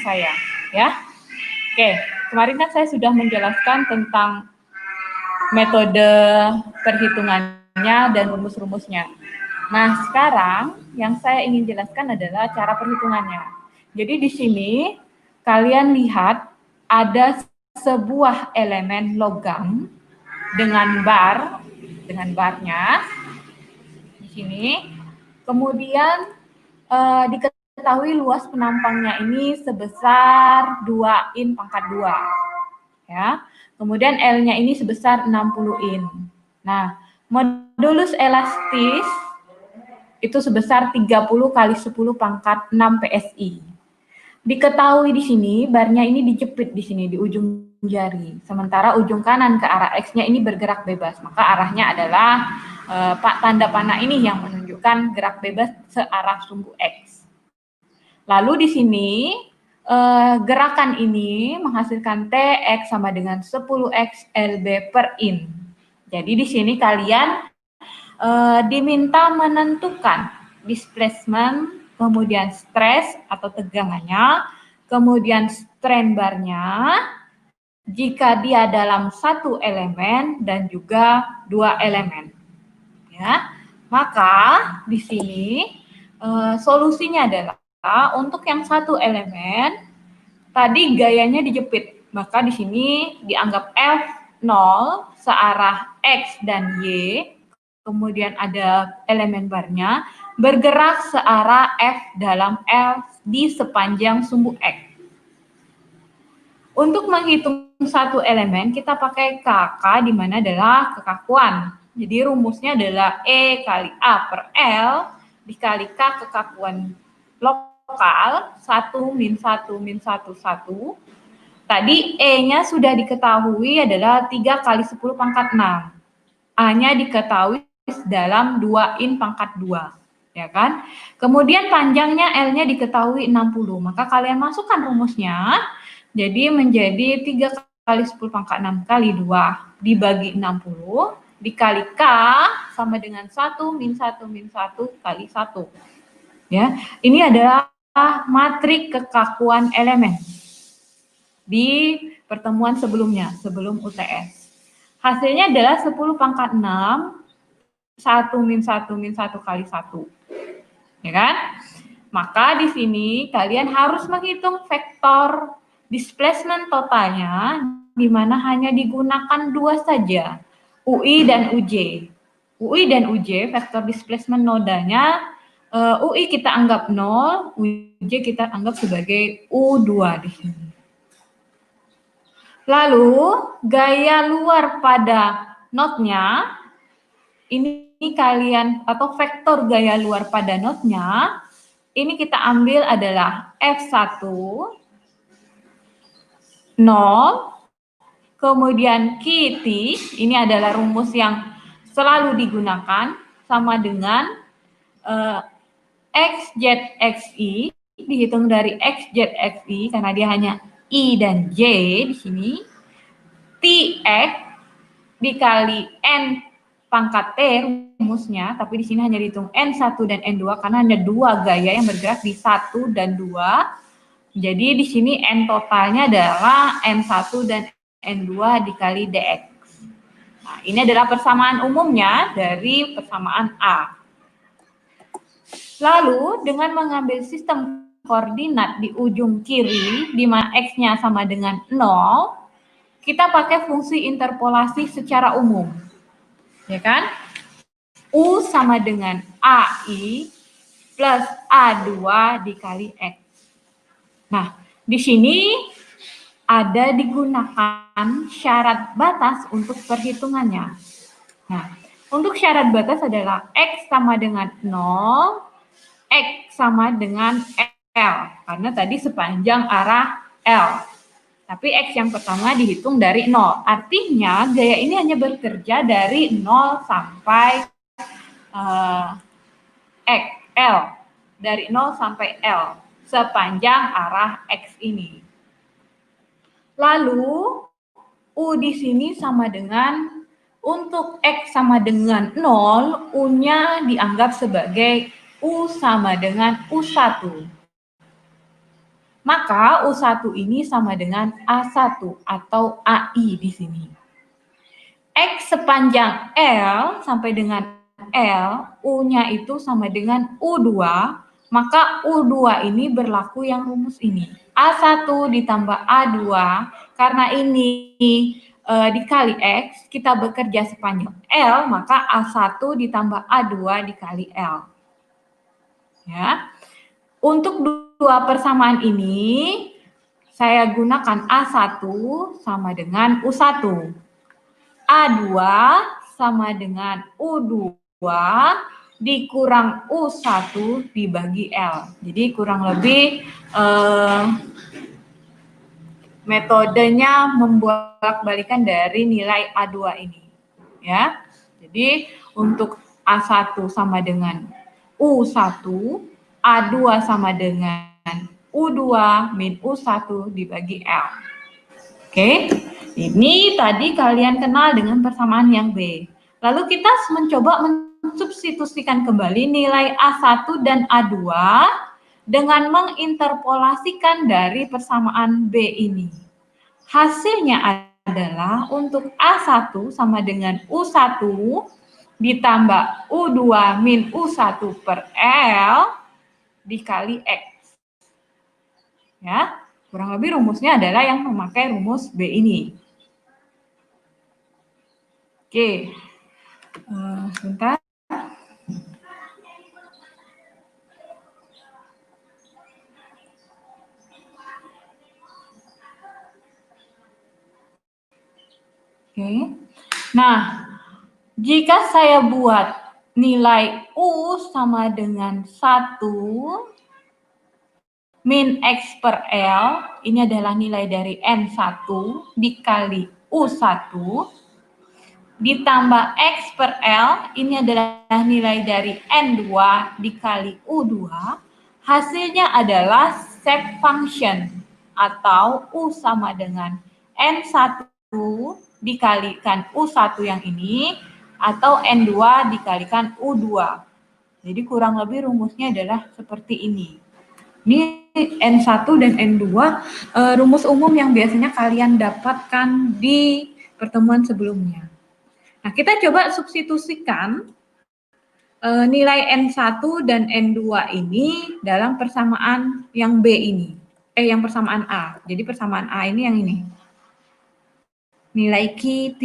saya, ya. Oke, kemarin kan saya sudah menjelaskan tentang metode perhitungannya dan rumus-rumusnya. Nah, sekarang yang saya ingin jelaskan adalah cara perhitungannya. Jadi di sini kalian lihat ada sebuah elemen logam dengan barnya di sini. Kemudian diketahui luas penampangnya ini sebesar 2 in pangkat 2. Ya. Kemudian L-nya ini sebesar 60 in. Nah, modulus elastis itu sebesar 30 kali 10 pangkat 6 PSI. Diketahui di sini barnya ini dijepit di sini di ujung jari. Sementara ujung kanan ke arah X-nya ini bergerak bebas. Maka arahnya adalah tanda panah ini yang menunjukkan gerak bebas searah sumbu X. Lalu di sini gerakan ini menghasilkan TX sama dengan 10X LB per in. Jadi di sini kalian diminta menentukan displacement, kemudian stres atau tegangannya, kemudian strain barnya, jika dia dalam satu elemen dan juga 2 elemen. Ya, maka di sini solusinya adalah untuk yang satu elemen tadi gayanya dijepit, maka di sini dianggap F0 searah X dan Y, kemudian ada elemen barnya bergerak searah F dalam L di sepanjang sumbu X. Untuk menghitung satu elemen kita pakai KK di mana adalah kekakuan. Jadi rumusnya adalah E kali A per L dikali K kekakuan lokal 1 min 1 min 1 1. Tadi E-nya sudah diketahui adalah 3 kali 10 pangkat 6. A-nya diketahui dalam 2 in pangkat 2. Ya kan? Kemudian panjangnya L-nya diketahui 60. Maka kalian masukkan rumusnya. Jadi menjadi 3 kali 10 pangkat 6 kali 2 dibagi 60 dikali K sama dengan 1 min 1 min 1 kali 1. Ya, ini adalah matrik kekakuan elemen di pertemuan sebelumnya, sebelum UTS. Hasilnya adalah 10 pangkat 6, 1 min 1 min 1 kali 1. Ya kan? Maka di sini kalian harus menghitung vektor displacement totalnya, di mana hanya digunakan 2 saja, UI dan UJ. UI dan UJ, vektor displacement nodanya, UI kita anggap 0, UJ kita anggap sebagai U2 di sini. Lalu, gaya luar pada notnya, ini kalian, atau vektor gaya luar pada notnya, ini kita ambil adalah F1, 0, kemudian QT, ini adalah rumus yang selalu digunakan, sama dengan XZXI, dihitung dari XZXI, karena dia hanya I dan J di sini, TX dikali N pangkat T rumusnya, tapi di sini hanya dihitung N1 dan N2, karena hanya 2 gaya yang bergerak di 1 dan 2, jadi di sini N totalnya adalah N1 dan N2 dikali DX. Nah, ini adalah persamaan umumnya dari persamaan A. Lalu, dengan mengambil sistem koordinat di ujung kiri, di mana X-nya sama dengan 0, kita pakai fungsi interpolasi secara umum. Ya kan? U sama dengan AI plus A2 dikali X. Nah, di sini ada digunakan syarat batas untuk perhitungannya. Nah, untuk syarat batas adalah X sama dengan 0, X sama dengan L, karena tadi sepanjang arah L. Tapi X yang pertama dihitung dari 0. Artinya gaya ini hanya bekerja dari 0 sampai X, L. Dari 0 sampai L, sepanjang arah X ini. Lalu, U di sini sama dengan, untuk X sama dengan 0, U-nya dianggap sebagai U sama dengan U1. Maka U1 ini sama dengan A1 atau AI di sini. X sepanjang L sampai dengan L, U-nya itu sama dengan U2, maka U2 ini berlaku yang rumus ini. A1 ditambah A2, karena ini dikali X, kita bekerja sepanjang L, maka A1 ditambah A2 dikali L. Ya. Untuk dua persamaan ini, saya gunakan A1 sama dengan U1. A2 sama dengan U2 dikurang U1 dibagi L. Jadi kurang lebih metodenya membolak-balikan dari nilai A2 ini. Ya. Jadi untuk A1 sama dengan U1, A2 sama dengan U2 min U1 dibagi L. Oke, ini tadi kalian kenal dengan persamaan yang B. Lalu kita mencoba mensubstitusikan kembali nilai A1 dan A2 dengan menginterpolasikan dari persamaan B ini. Hasilnya adalah untuk A1 sama dengan U1 ditambah U2 min U1 per L dikali X. Ya, kurang lebih rumusnya adalah yang memakai rumus B ini. Oke, sebentar. Oke, nah jika saya buat nilai U sama dengan 1 min X per L, ini adalah nilai dari N1 dikali U1, ditambah X per L, ini adalah nilai dari N2 dikali U2, hasilnya adalah shape function atau U sama dengan N1 dikalikan U1 yang ini, atau N2 dikalikan U2. Jadi kurang lebih rumusnya adalah seperti ini. Ini N1 dan N2 rumus umum yang biasanya kalian dapatkan di pertemuan sebelumnya. Nah, kita coba substitusikan nilai N1 dan N2 ini dalam persamaan yang B ini. Yang persamaan A. Jadi persamaan A ini yang ini. Nilai QT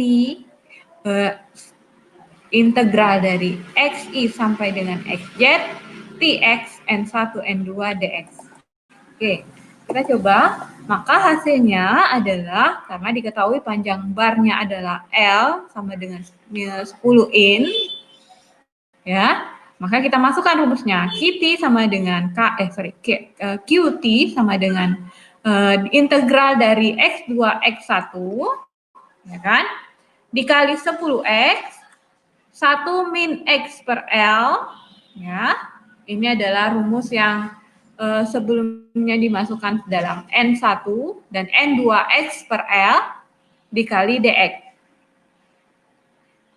integral dari XI sampai dengan XZ, TX, N1, N2, DX. Oke, kita coba. Maka hasilnya adalah, karena diketahui panjang barnya adalah L sama dengan 10 in, ya, maka kita masukkan rumusnya. QT sama dengan QT sama dengan integral dari X2, X1, ya kan, dikali 10X, 1 min X per L, ya, ini adalah rumus yang sebelumnya dimasukkan dalam N1 dan N2 X per L dikali DX.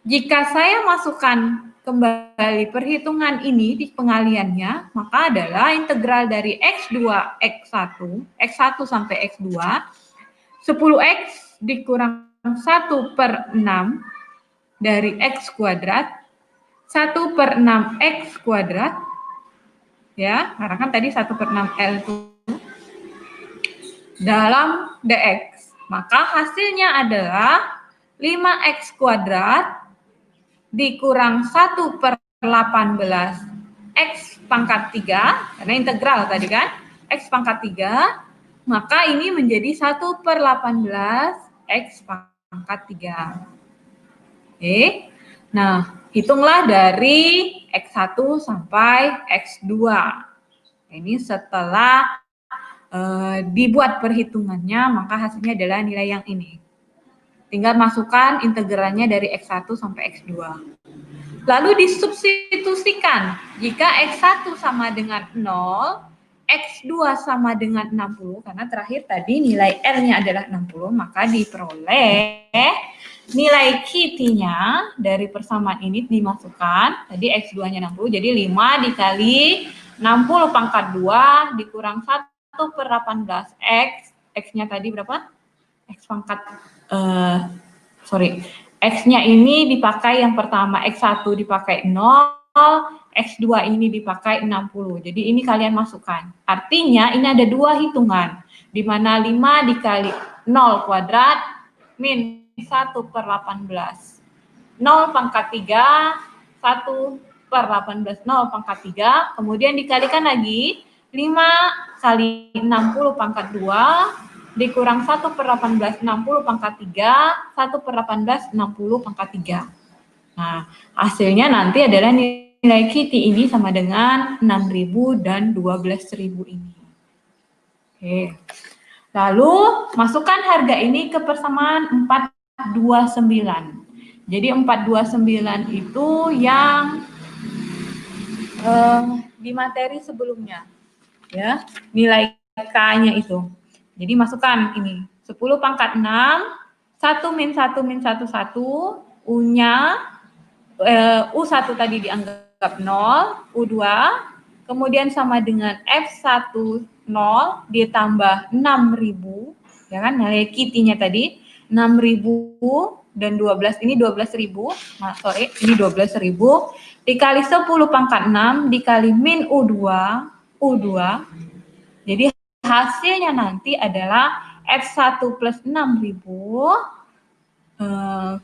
Jika saya masukkan kembali perhitungan ini di pengaliannya, maka adalah integral dari X2, X1, X1 sampai X2, 10X dikurang 1 per 6 dari X kuadrat, 1 per 6X kuadrat, ya, karena kan tadi 1 per 6L itu dalam DX. Maka hasilnya adalah 5X kuadrat dikurang 1 per 18 X pangkat 3, karena integral tadi kan, X pangkat 3, maka ini menjadi 1 per 18 X pangkat 3. Oke, nah hitunglah dari X1 sampai X2. Ini setelah dibuat perhitungannya, maka hasilnya adalah nilai yang ini. Tinggal masukkan integralnya dari X1 sampai X2. Lalu disubstitusikan. Jika X1 sama dengan 0, X2 sama dengan 60, karena terakhir tadi nilai R-nya adalah 60, maka diperoleh nilai QT-nya dari persamaan ini dimasukkan. Tadi X2-nya 60, jadi 5 dikali 60 pangkat 2 dikurang 1 1/18 X-nya tadi berapa? X pangkat, X-nya ini dipakai yang pertama, X1 dipakai 0, X2 ini dipakai 60. Jadi ini kalian masukkan. Artinya ini ada dua hitungan, di mana 5 dikali 0 kuadrat min 1/18. 0 pangkat 3, 1/18, 0 pangkat 3, kemudian dikalikan lagi 5 kali 60 pangkat 2, dikurang 1/18, 60 pangkat 3, 1/18, 60 pangkat 3. Nah, hasilnya nanti adalah nilai Kitty ini sama dengan 6.000 dan 12.000 ini. Oke. Lalu, masukkan harga ini ke persamaan 429. Jadi 429 itu yang di materi sebelumnya, ya, nilai K-nya itu. Jadi masukkan ini 10 pangkat 6, 1 min 1 min 1, 1, U-nya, U1 tadi dianggap 0, U2, kemudian sama dengan F1 0 ditambah 6.000, ya kan, nilai Kitty-nya tadi 6.000 dan 12, ini 12.000, ini 12.000, dikali 10 pangkat 6, dikali min U2, jadi hasilnya nanti adalah F1 plus 6.000,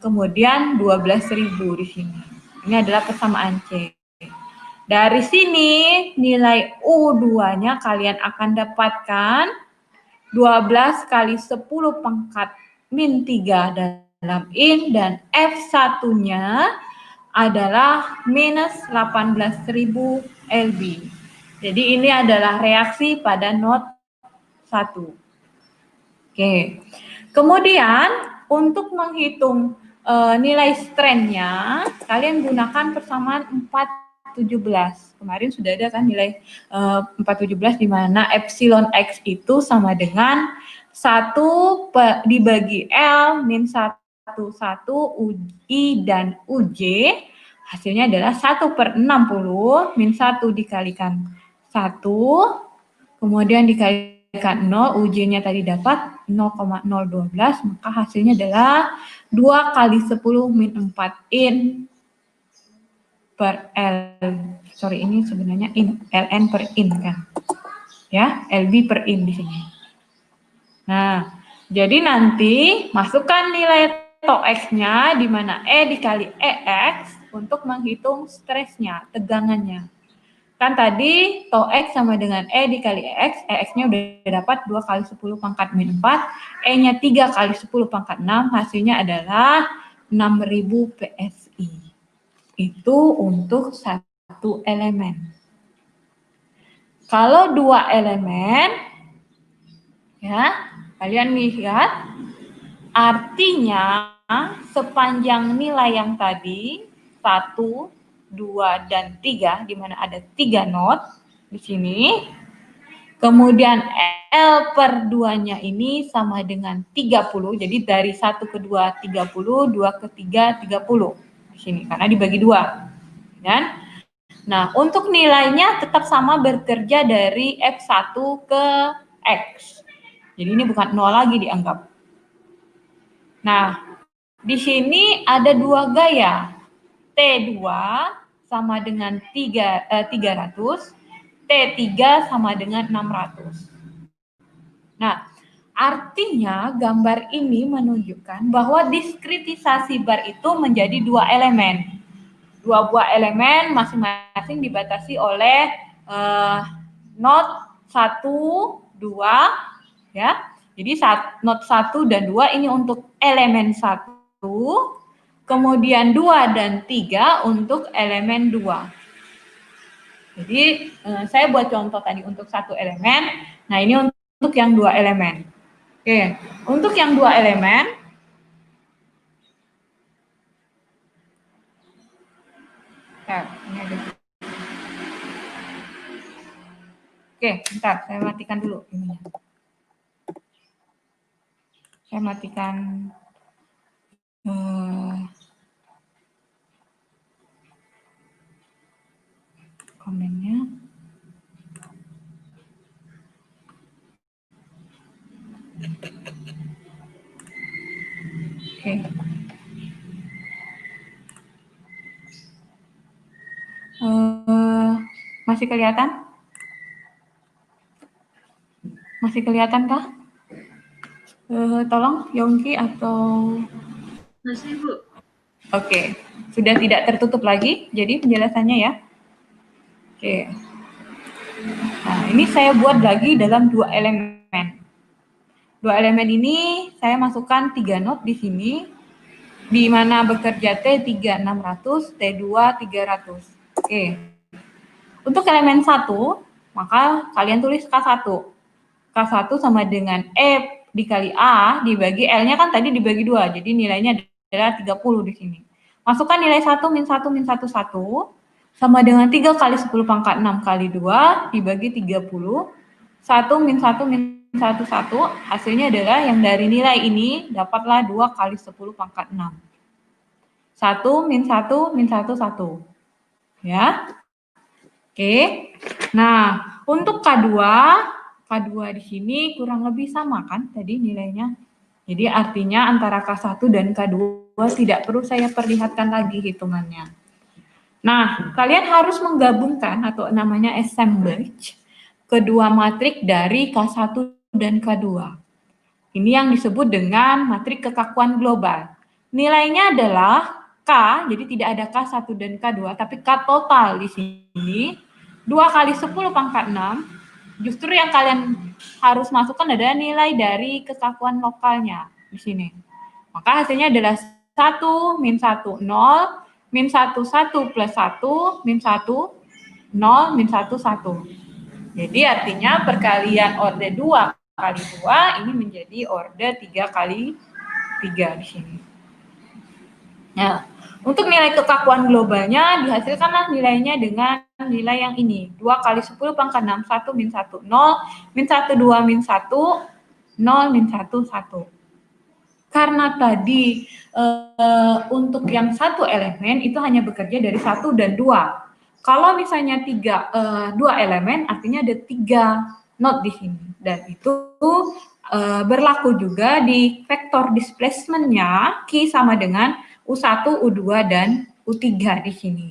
kemudian 12.000 di sini. Ini adalah persamaan C. Dari sini nilai U2-nya kalian akan dapatkan 12 kali 10 pangkat min 3 dalam in, dan F1-nya adalah minus 18.000 lb. Jadi ini adalah reaksi pada not 1. Oke. Kemudian untuk menghitung nilai strength-nya, kalian gunakan persamaan 417. Kemarin sudah ada kan nilai 417 di mana epsilon X itu sama dengan 1 dibagi L min 1 UI dan UJ, hasilnya adalah 1/60 min 1 dikalikan 1, kemudian dikalikan 0, UJ-nya tadi dapat 0,012, maka hasilnya adalah 2 kali 10 min 4 in per L. Ini sebenarnya in, LN per in kan. Ya, LB per in di sini. Nah, jadi nanti masukkan nilai tau X-nya di mana E dikali EX untuk menghitung stresnya, tegangannya. Kan tadi tau X sama dengan E dikali EX, EX-nya udah dapat 2 kali 10 pangkat min 4, E-nya 3 kali 10 pangkat 6, hasilnya adalah 6.000 PSI. Itu untuk satu elemen. Kalau dua elemen, ya, kalian lihat, artinya sepanjang nilai yang tadi 1, 2, dan 3, di mana ada 3 not di sini. Kemudian L per 2-nya ini sama dengan 30. Jadi dari 1 ke 2 30, 2 ke 3 30 di sini karena dibagi 2. Kan? Nah, untuk nilainya tetap sama bekerja dari F1 ke X. Jadi ini bukan 0 lagi dianggap. Nah, di sini ada dua gaya. T2 sama dengan 300, T3 sama dengan 600. Nah, artinya gambar ini menunjukkan bahwa diskritisasi bar itu menjadi dua elemen. Dua buah elemen masing-masing dibatasi oleh not 1, 2, ya. Jadi not 1 dan 2 ini untuk elemen 1, kemudian 2 dan 3 untuk elemen 2. Jadi saya buat contoh tadi untuk satu elemen, nah ini untuk yang 2 elemen. Oke, untuk yang 2 elemen, ini ada. Oke, bentar, saya matikan dulu ininya. Saya matikan komennya. Oke. Masih kelihatan? Masih kelihatan kah? Tolong Yongki atau... Masih, Bu. Oke, sudah tidak tertutup lagi, jadi penjelasannya ya. Oke. Nah, ini saya buat lagi dalam 2 elemen. 2 elemen ini saya masukkan 3 not di sini, di mana bekerja T3 600, T2 300. Oke. Untuk elemen 1, maka kalian tulis K1. K1 sama dengan E dikali A dibagi L-nya kan tadi dibagi 2, jadi nilainya adalah 30 di sini. Masukkan nilai 1 min 1 min 1 1 sama dengan 3 kali 10 pangkat 6 kali 2 dibagi 30. 1 min 1 min 1 1, hasilnya adalah yang dari nilai ini dapatlah 2 kali 10 pangkat 6. 1 min 1 min 1 1. Ya. Oke. Nah, untuk K2 di sini kurang lebih sama kan tadi nilainya. Jadi artinya antara K1 dan K2 tidak perlu saya perlihatkan lagi hitungannya. Nah, kalian harus menggabungkan atau namanya assemblage kedua matrik dari K1 dan K2. Ini yang disebut dengan matrik kekakuan global. Nilainya adalah K, jadi tidak ada K1 dan K2, tapi K total di sini 2 kali 10 pangkat 6. Justru yang kalian harus masukkan adalah nilai dari kekakuan lokalnya di sini. Maka hasilnya adalah 1 min 1 0, min 1 1 plus 1, min 1 0, min 1 1. Jadi artinya perkalian orde 2 kali 2 ini menjadi orde 3 kali 3 di sini. Nah, untuk nilai kekakuan globalnya dihasilkanlah nilainya dengan nilai yang ini. 2 kali 10 pangkat 6, 1 min 1, 0, min 1, 2 min 1, 0, min 1, 1. Karena tadi untuk yang satu elemen itu hanya bekerja dari 1 dan 2. Kalau misalnya 2 elemen, artinya ada 3 not di sini. Dan itu berlaku juga di vektor displacement-nya Q sama dengan U1, U2, dan U3 di sini.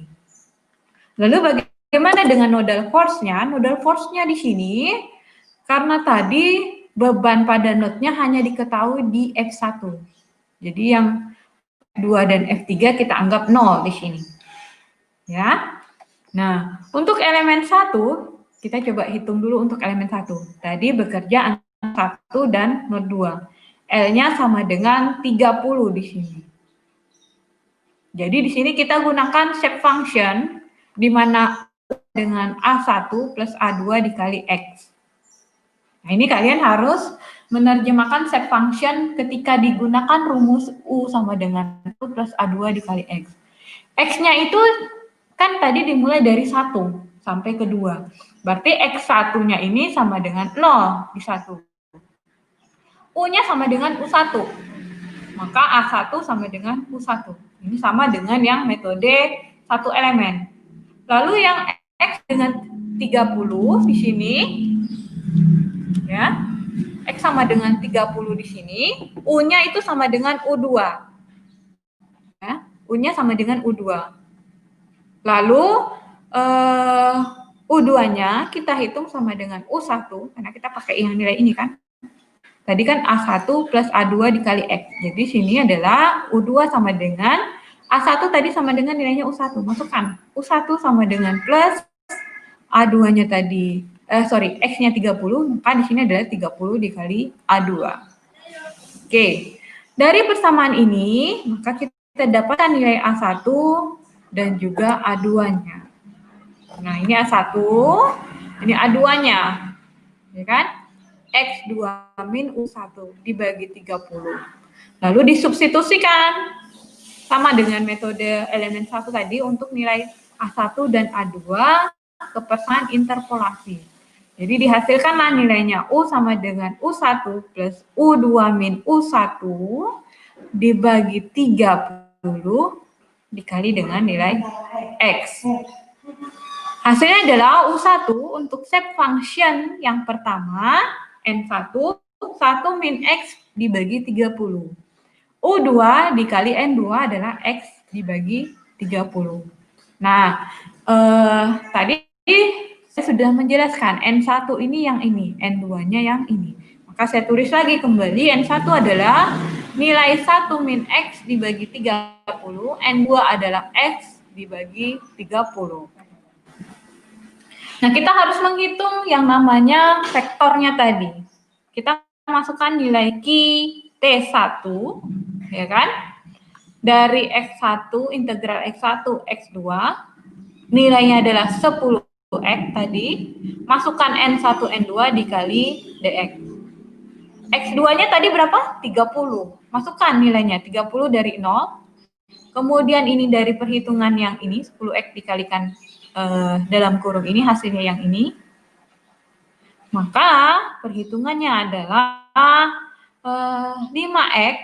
Lalu bagaimana dengan nodal force-nya? Nodal force-nya di sini, karena tadi beban pada node-nya hanya diketahui di F1. Jadi yang 2 dan F3 kita anggap 0 di sini. Ya. Nah, untuk elemen 1, kita coba hitung dulu untuk elemen 1. Tadi bekerja antara 1 dan node 2. L-nya sama dengan 30 di sini. Jadi di sini kita gunakan shape function di mana dengan A1 plus A2 dikali X. Nah, ini kalian harus menerjemahkan shape function ketika digunakan rumus U sama dengan 1 plus A2 dikali X. X-nya itu kan tadi dimulai dari 1 sampai ke 2. Berarti X1-nya ini sama dengan 0 di 1. U-nya sama dengan U1. Maka A1 sama dengan U1. Ini sama dengan yang metode satu elemen. Lalu yang X dengan 30 di sini, ya, X sama dengan 30 di sini, U-nya itu sama dengan U2. Ya, U-nya sama dengan U2. Lalu U2-nya kita hitung sama dengan U1, karena kita pakai yang nilai ini kan. Tadi kan A1 plus A2 dikali X. Jadi sini adalah U2 sama dengan A1 tadi sama dengan nilainya U1. Masukkan. U1 sama dengan plus A2-nya tadi. X-nya 30, maka di sini adalah 30 dikali A2. Oke. Dari persamaan ini, maka kita dapatkan nilai A1 dan juga A2-nya. Nah, ini A1, ini A2-nya. Ya kan? X2 min U1 dibagi 30. Lalu disubstitusikan sama dengan metode elemen 1 tadi untuk nilai A1 dan A2 ke persamaan interpolasi. Jadi dihasilkanlah nilainya U sama dengan U1 plus U2 min U1 dibagi 30 dikali dengan nilai X. Hasilnya adalah U1 untuk shape function yang pertama N1 1 min X dibagi 30. U2 dikali N2 adalah X dibagi 30. Nah, tadi saya sudah menjelaskan N1 ini yang ini, N2-nya yang ini. Maka saya tulis lagi kembali, N1 adalah nilai 1 min X dibagi 30, N2 adalah X dibagi 30. Nah, kita harus menghitung yang namanya vektornya tadi. Kita masukkan nilai Ki T1, ya kan? Dari X1, integral X1, X2, nilainya adalah 10X tadi, masukkan N1, N2 dikali DX. X2-nya tadi berapa? 30. Masukkan nilainya, 30 dari 0. Kemudian ini dari perhitungan yang ini, 10X dikalikan dalam kurung ini, hasilnya yang ini. Maka perhitungannya adalah 5X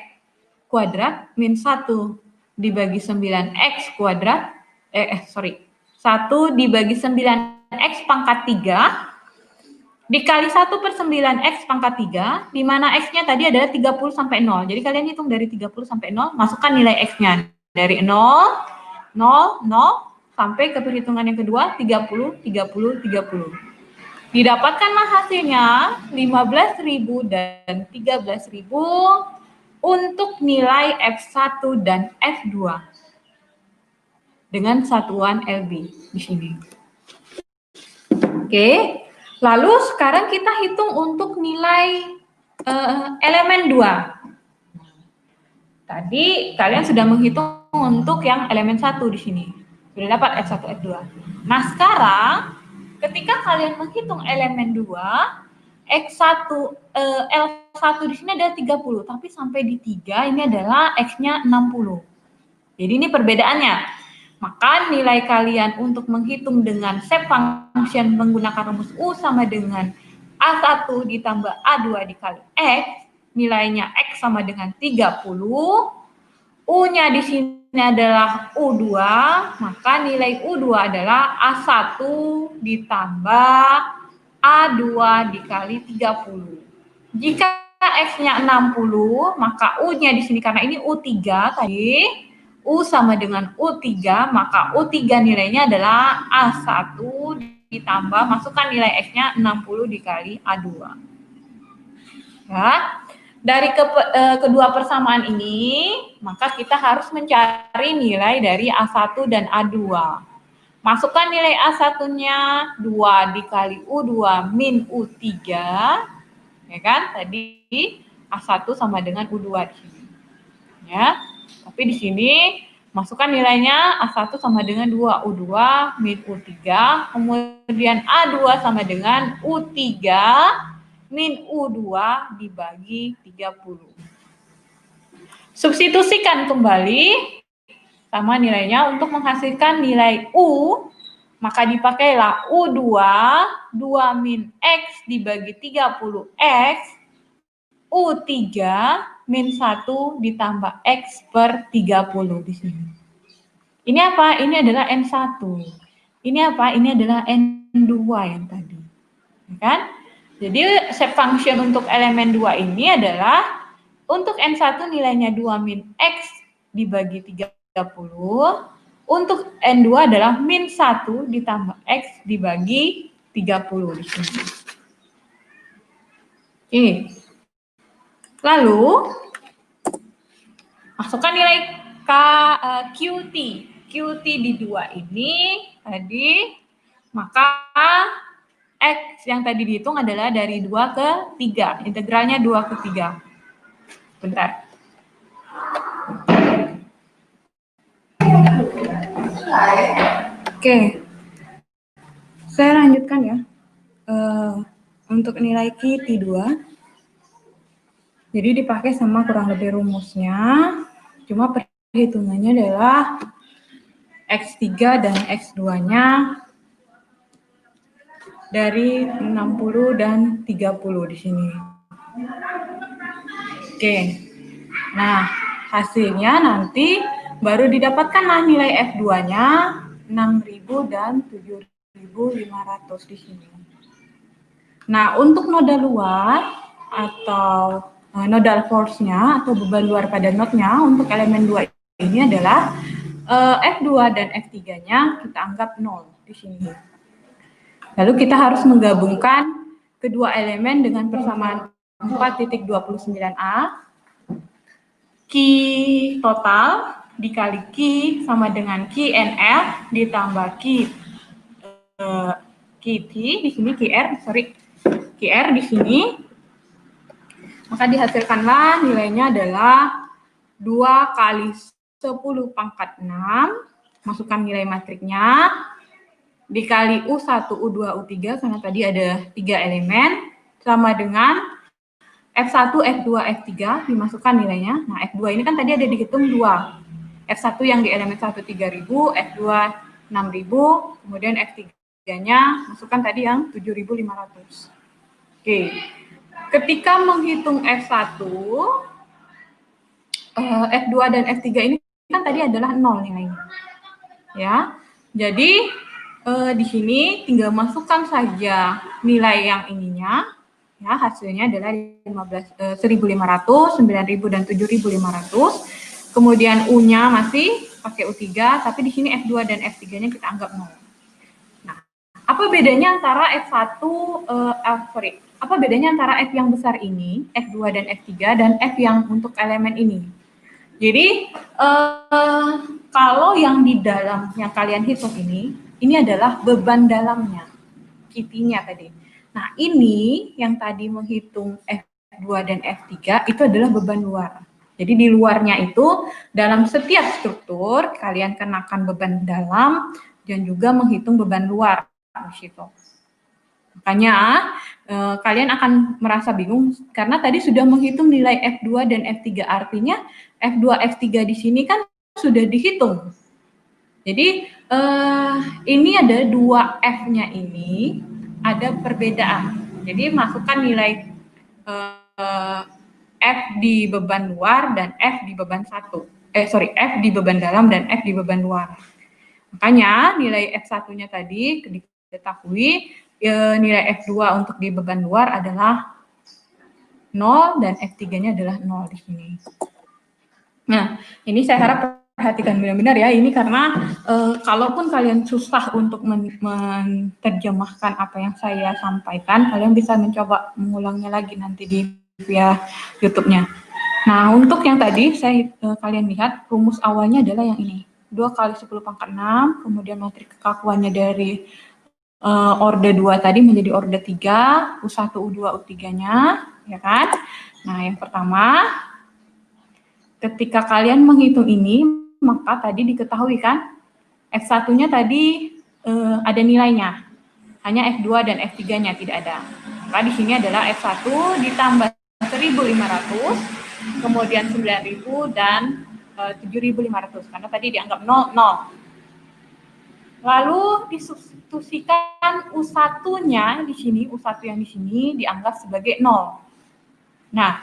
kuadrat min 1 dibagi 9X kuadrat, 1 dibagi 9X pangkat 3 dikali 1/9X pangkat 3, di mana X-nya tadi adalah 30 sampai 0. Jadi kalian hitung dari 30 sampai 0, masukkan nilai X-nya. Dari 0, 0, 0, sampai ke perhitungan yang kedua, 30, 30, 30. Didapatkanlah hasilnya 15.000 dan 13.000 untuk nilai F1 dan F2 dengan satuan LB di sini. Oke, lalu sekarang kita hitung untuk nilai elemen 2. Tadi kalian sudah menghitung untuk yang elemen 1 di sini. Sudah dapat F1, F2. Nah, sekarang ketika kalian menghitung elemen 2, X1, L1 di sini ada 30, tapi sampai di 3 ini adalah X-nya 60. Jadi ini perbedaannya. Maka nilai kalian untuk menghitung dengan shape function menggunakan rumus U sama dengan A1 ditambah A2 dikali X, nilainya X sama dengan 30, U-nya di sini adalah U2, maka nilai U2 adalah A1 ditambah A2 dikali 30. Jika X-nya 60, maka U-nya di sini karena ini U3 tadi, U sama dengan U3, maka U3 nilainya adalah A1 ditambah, masukkan nilai X-nya 60 dikali A2. Ya. Dari kedua persamaan ini, maka kita harus mencari nilai dari A1 dan A2. Masukkan nilai A1-nya 2 dikali U2 min U3, ya kan? Tadi A1 sama dengan U2 di sini. Ya. Tapi di sini masukkan nilainya A1 sama dengan 2 U2 min U3, kemudian A2 sama dengan U3 min U2 dibagi 30. Substitusikan kembali sama nilainya untuk menghasilkan nilai U, maka dipakailah U2, 2 min X dibagi 30X, U3 min 1 ditambah X per 30 di sini. Ini apa? Ini adalah N1. Ini apa? Ini adalah N2 yang tadi. Ya kan? Jadi shape function untuk elemen 2 ini adalah untuk N1 nilainya 2 min X dibagi 30. Untuk N2 adalah min 1 ditambah X dibagi 30 di sini. Oke. Lalu masukkan nilai QT. QT di 2 ini tadi, maka X yang tadi dihitung adalah dari 2 ke 3. Integralnya 2 ke 3. Bentar. Oke. Saya lanjutkan ya. Untuk nilai Q T2. Jadi dipakai sama kurang lebih rumusnya. Cuma perhitungannya adalah X3 dan X2-nya dari 60 dan 30 di sini. Oke. Nah, hasilnya nanti baru didapatkanlah nilai F2-nya 6.000 dan 7.500 di sini. Nah, untuk noda luar atau nodal force-nya atau beban luar pada node-nya untuk elemen 2 ini adalah F2 dan F3-nya kita anggap 0 di sini. Lalu kita harus menggabungkan kedua elemen dengan persamaan 4.29A. Q total dikali Q sama dengan Q NF ditambah Q QT di sini QR di sini. Maka dihasilkanlah nilainya adalah 2 kali 10 pangkat 6, masukkan nilai matriknya, dikali U1, U2, U3, karena tadi ada 3 elemen, sama dengan F1, F2, F3, dimasukkan nilainya. Nah, F2 ini kan tadi ada dihitung 2. F1 yang di elemen 1 3.000, F2 6.000, kemudian F3-nya masukkan tadi yang 7.500. Oke. Ketika menghitung F1, F2 dan F3 ini kan tadi adalah 0 nilainya. Ya. Jadi di sini tinggal masukkan saja nilai yang ininya. Ya, hasilnya adalah 1.500, 9.000 dan 7.500. Kemudian U-nya masih pakai U3, tapi di sini F2 dan F3-nya kita anggap 0. Nah, apa bedanya antara apa bedanya antara F yang besar ini, F2 dan F3, dan F yang untuk elemen ini? Jadi, kalau yang di dalam, yang kalian hitung ini adalah beban dalamnya, QT-nya tadi. Nah, ini yang tadi menghitung F2 dan F3, itu adalah beban luar. Jadi, di luarnya itu, dalam setiap struktur, kalian kenakan beban dalam, dan juga menghitung beban luar di situ. Makanya kalian akan merasa bingung karena tadi sudah menghitung nilai F2 dan F3, artinya F2, F3 di sini kan sudah dihitung. Jadi ini ada 2 F-nya ini ada perbedaan. Jadi masukkan nilai F di beban luar dan F di beban F di beban dalam dan F di beban luar. Makanya nilai F1-nya tadi diketahui nilai F2 untuk di beban luar adalah 0 dan F3-nya adalah 0 di sini. Nah, ini saya harap perhatikan benar-benar ya, ini karena kalaupun kalian susah untuk menerjemahkan apa yang saya sampaikan, kalian bisa mencoba mengulangnya lagi nanti di via YouTube-nya. Nah, untuk yang tadi kalian lihat rumus awalnya adalah yang ini. 2 kali 10 pangkat 6, kemudian matrik kekakuannya dari orde 2 tadi menjadi orde 3, U1, U2, U3-nya, ya kan? Nah, yang pertama, ketika kalian menghitung ini, maka tadi diketahui kan, F1-nya tadi ada nilainya, hanya F2 dan F3-nya tidak ada. Maka di sini adalah F1 ditambah 1.500, kemudian 9.000 dan 7.500, karena tadi dianggap 0. Lalu disubstitusikan U1-nya di sini, U1 yang di sini dianggap sebagai 0. Nah,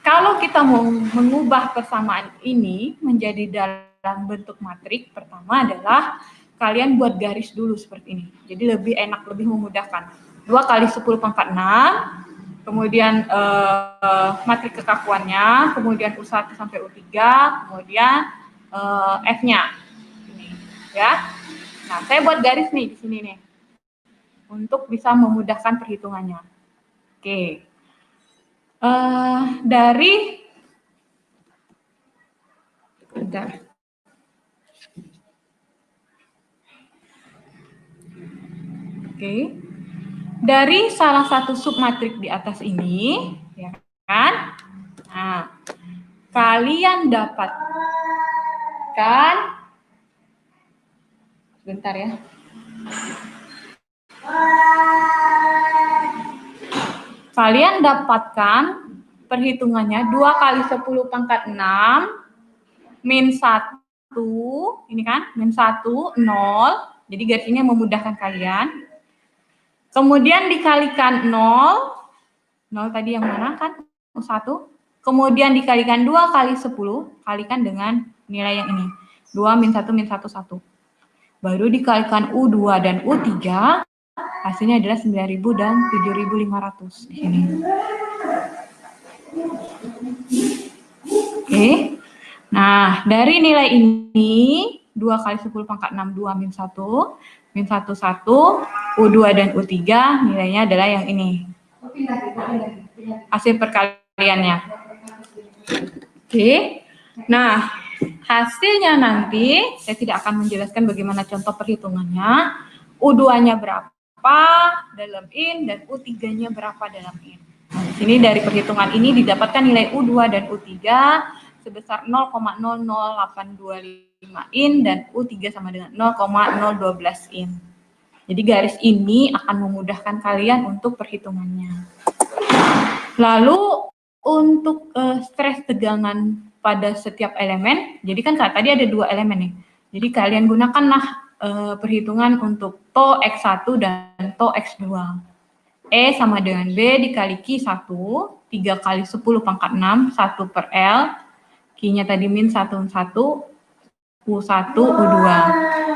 kalau kita mau mengubah persamaan ini menjadi dalam bentuk matrik, pertama adalah kalian buat garis dulu seperti ini. Jadi lebih enak, lebih memudahkan. 2 kali 10 pangkat 6, kemudian matrik kekakuannya, kemudian U1 sampai U3, kemudian F-nya. Ini, ya. Nah, saya buat garis nih di sini nih, untuk bisa memudahkan perhitungannya. Oke. Dari salah satu submatrik di atas ini, ya kan? Nah, kalian dapatkan, sebentar ya. Kalian dapatkan perhitungannya 2 kali 10 pangkat 6 min 1, ini kan, min 1, 0, jadi garis ini memudahkan kalian. Kemudian dikalikan 0 tadi yang mana kan, 1, kemudian dikalikan 2 kali 10, kalikan dengan nilai yang ini, 2 min 1 min 1, 1. Baru dikalikan U2 dan U3, hasilnya adalah 9.000 dan 7.500 di sini. Oke. Nah, dari nilai ini 2 kali 10 pangkat 6, 2 min 1, min 1, 1, U2 dan U3 nilainya adalah yang ini. Hasil perkaliannya. Oke. Nah, hasilnya nanti saya tidak akan menjelaskan bagaimana contoh perhitungannya. U2-nya berapa dalam in dan U3-nya berapa dalam in. Nah, di sini dari perhitungan ini didapatkan nilai U2 dan U3 sebesar 0,00825 in dan U3 sama dengan 0,012 in. Jadi garis ini akan memudahkan kalian untuk perhitungannya. Lalu untuk stres tegangan pada setiap elemen, jadi kan tadi ada 2 elemen nih. Jadi kalian gunakanlah perhitungan untuk TO X1 dan TO X2. E sama dengan B dikali Q1, 3 kali 10 pangkat 6, 1 per L. Q-nya tadi min 1, 1, U1, U2.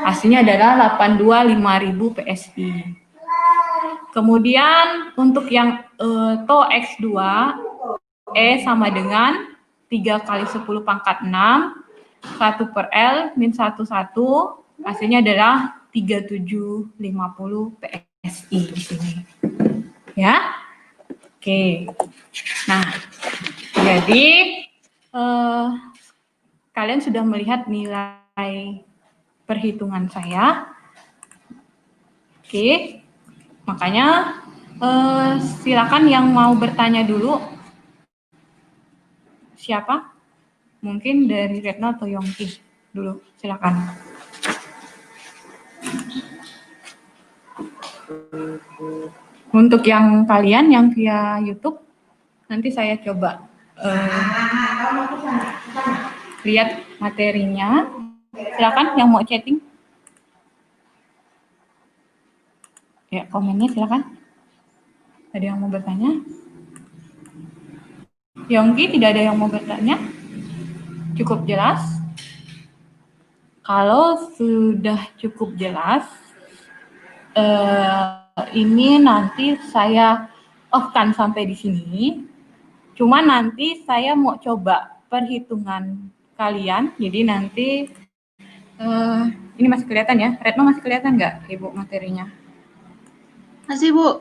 Hasilnya adalah 82.5000 PSI. Kemudian untuk yang TO X2, E sama dengan 3 kali 10 pangkat 6, 1 per L, min 1, 1. Hasilnya adalah 3750 PSI di sini. Ya. Oke. Nah, jadi kalian sudah melihat nilai perhitungan saya. Oke, makanya silakan yang mau bertanya dulu. Siapa? Mungkin dari Retno atau Yongki dulu, silakan. Untuk yang kalian yang via YouTube, nanti saya coba lihat materinya. Silakan yang mau chatting. Ya, komennya silakan. Ada yang mau bertanya? Yongki, tidak ada yang mau bertanya? Cukup jelas? Kalau sudah cukup jelas, ini nanti saya off-kan sampai di sini. Cuma nanti saya mau coba perhitungan kalian. Jadi nanti ini masih kelihatan ya? Retno masih kelihatan nggak, Ibu, materinya? Masih, Bu.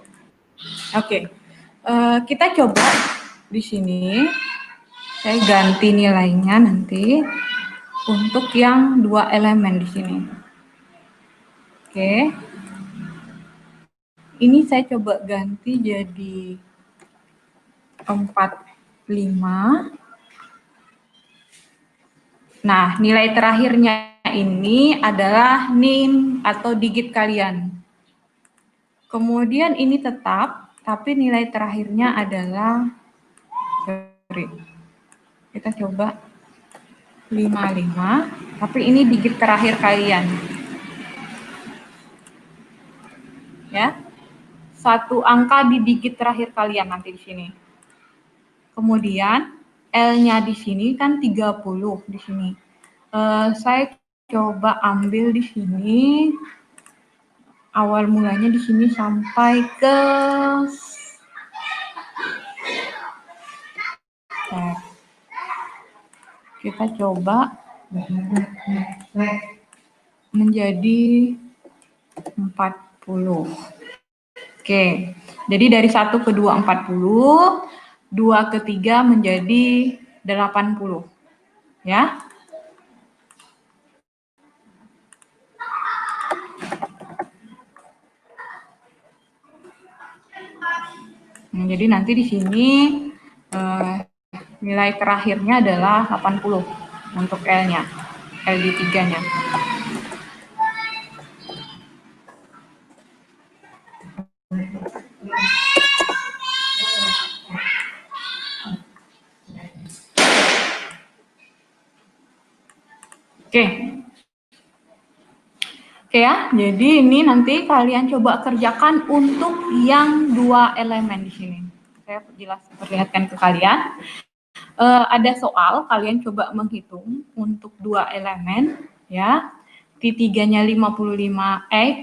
Oke. Kita coba di sini. Saya ganti nilainya nanti untuk yang 2 elemen di sini. Oke. Ini saya coba ganti jadi 45. Nah, nilai terakhirnya ini adalah NIM atau digit kalian. Kemudian ini tetap, tapi nilai terakhirnya adalah, kita coba 55, tapi ini digit terakhir kalian. Ya. 1 angka di digit terakhir kalian nanti di sini. Kemudian L-nya di sini kan 30 di sini. Saya coba ambil di sini awal mulanya di sini sampai ke kita coba menjadi 40. Oke, jadi dari 1 ke 2, 40, 2 ke 3 menjadi 80. Ya. Nah, jadi nanti di sini nilai terakhirnya adalah 80 untuk L-nya, L di 3-nya. Oke ya, jadi ini nanti kalian coba kerjakan untuk yang 2 elemen di sini. Saya perlihatkan ke kalian. Ada soal, kalian coba menghitung untuk 2 elemen, ya. T3-nya 55X,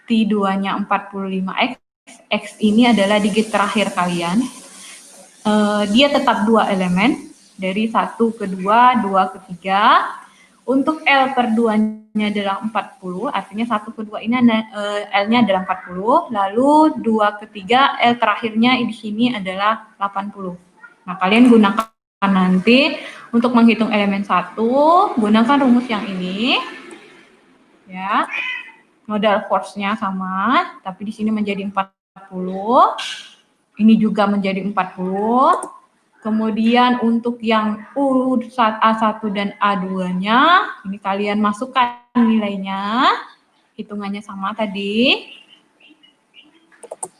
T2-nya 45X. X ini adalah digit terakhir kalian. dia tetap 2 elemen, dari 1 ke 2, 2 ke 3. Untuk L per 2-nya adalah 40, artinya 1 ke 2 ini L-nya adalah 40, lalu 2 ke 3, L terakhirnya di sini adalah 80. Nah, kalian gunakan nanti untuk menghitung elemen 1, gunakan rumus yang ini. Ya. Modal force-nya sama, tapi di sini menjadi 40. Ini juga menjadi 40. Kemudian untuk yang A1 dan A2-nya, ini kalian masukkan nilainya. Hitungannya sama tadi.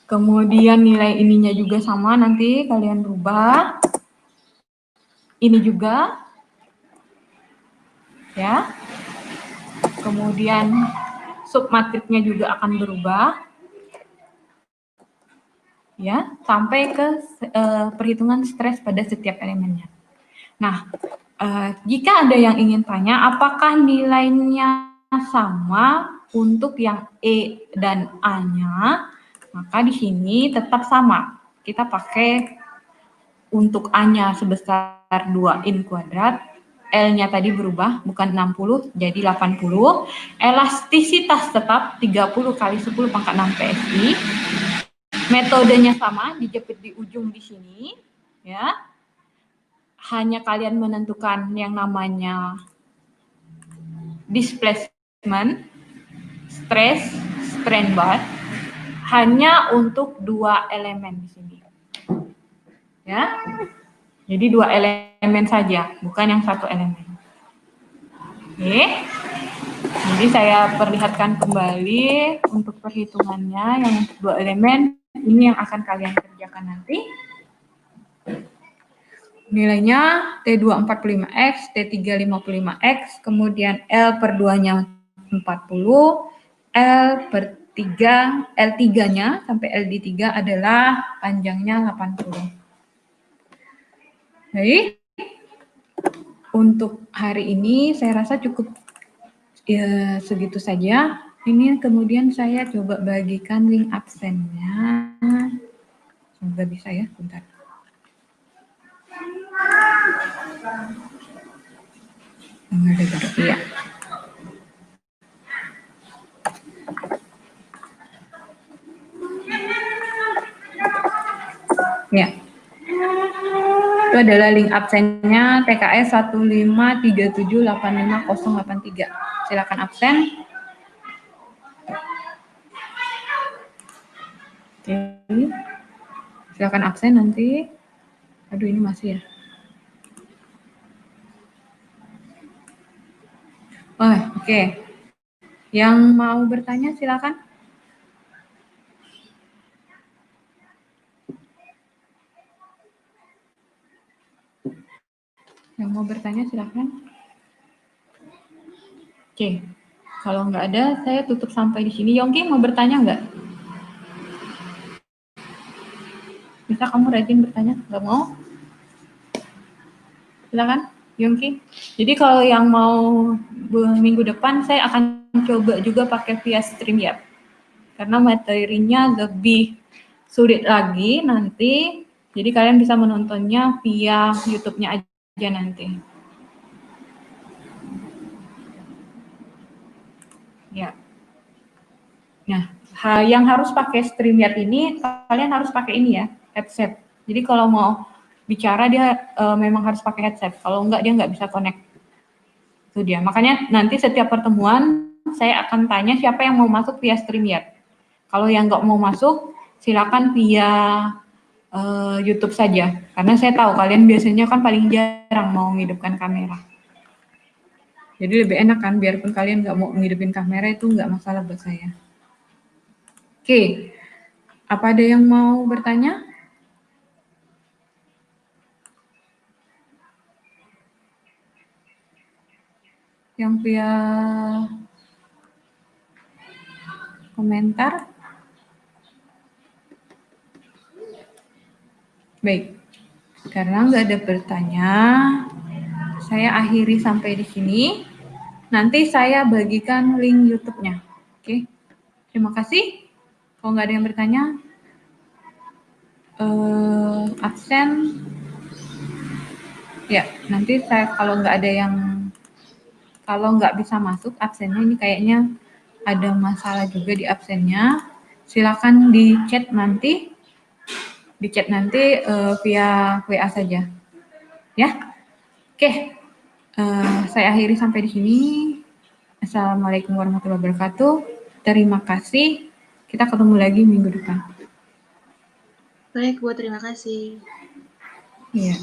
Kemudian nilai ininya juga sama, nanti kalian rubah. Ini juga. Ya. Kemudian submatriknya juga akan berubah. Ya, sampai ke perhitungan stres pada setiap elemennya. Nah, jika ada yang ingin tanya, apakah nilainya sama untuk yang E dan A-nya, maka di sini tetap sama. Kita pakai untuk A-nya sebesar 2in kuadrat, L-nya tadi berubah, bukan 60, jadi 80. Elastisitas tetap 30 kali 10 pangkat 6 PSI. Metodenya sama, dijepit di ujung di sini, ya. Hanya kalian menentukan yang namanya displacement, stress, strain bar, hanya untuk 2 elemen di sini. Ya. Jadi 2 elemen saja, bukan yang 1 elemen. Oke. Jadi saya perlihatkan kembali untuk perhitungannya yang untuk 2 elemen. Ini yang akan kalian kerjakan nanti. Nilainya T2 45X, T3 55X, kemudian L per 2-nya 40, L per 3, L3-nya sampai LD3 adalah panjangnya 80. Baik, untuk hari ini saya rasa cukup ya, segitu saja. Ini kemudian saya coba bagikan link absennya. Semoga bisa ya, bentar. Iya. Ya. Itu adalah link absennya TKS 153785083. Silakan absen. Oke. Silakan absen nanti. Aduh, ini masih ya. Oh, oke. Yang mau bertanya silakan. Yang mau bertanya silakan. Oke. Kalau nggak ada, saya tutup sampai di sini. Yongki mau bertanya nggak? Bisa kamu rajin bertanya? Nggak mau? Silakan, Yongki. Jadi kalau yang mau minggu depan, saya akan coba juga pakai via StreamYard. Karena materinya lebih sulit lagi nanti. Jadi kalian bisa menontonnya via YouTube-nya aja nanti. Ya. Nah, yang harus pakai StreamYard ini, kalian harus pakai ini ya, headset. Jadi kalau mau bicara dia memang harus pakai headset. Kalau enggak dia nggak bisa connect. Itu dia. Makanya nanti setiap pertemuan saya akan tanya siapa yang mau masuk via StreamYard. Kalau yang nggak mau masuk, silakan via YouTube saja. Karena saya tahu kalian biasanya kan paling jarang mau menghidupkan kamera. Jadi lebih enak kan, biarpun kalian nggak mau menghidupin kamera itu nggak masalah buat saya. Oke, apa ada yang mau bertanya? Yang via komentar? Baik, karena nggak ada bertanya, saya akhiri sampai di sini. Nanti saya bagikan link YouTube-nya. Oke, terima kasih. Kalau nggak ada yang bertanya, absen. Ya, nanti saya kalau nggak bisa masuk absennya, ini kayaknya ada masalah juga di absennya. Silakan di chat nanti via WA saja. Ya, oke. Saya akhiri sampai di sini. Assalamualaikum warahmatullahi wabarakatuh. Terima kasih. Kita ketemu lagi minggu depan. Baik, Bu. Terima kasih. Iya.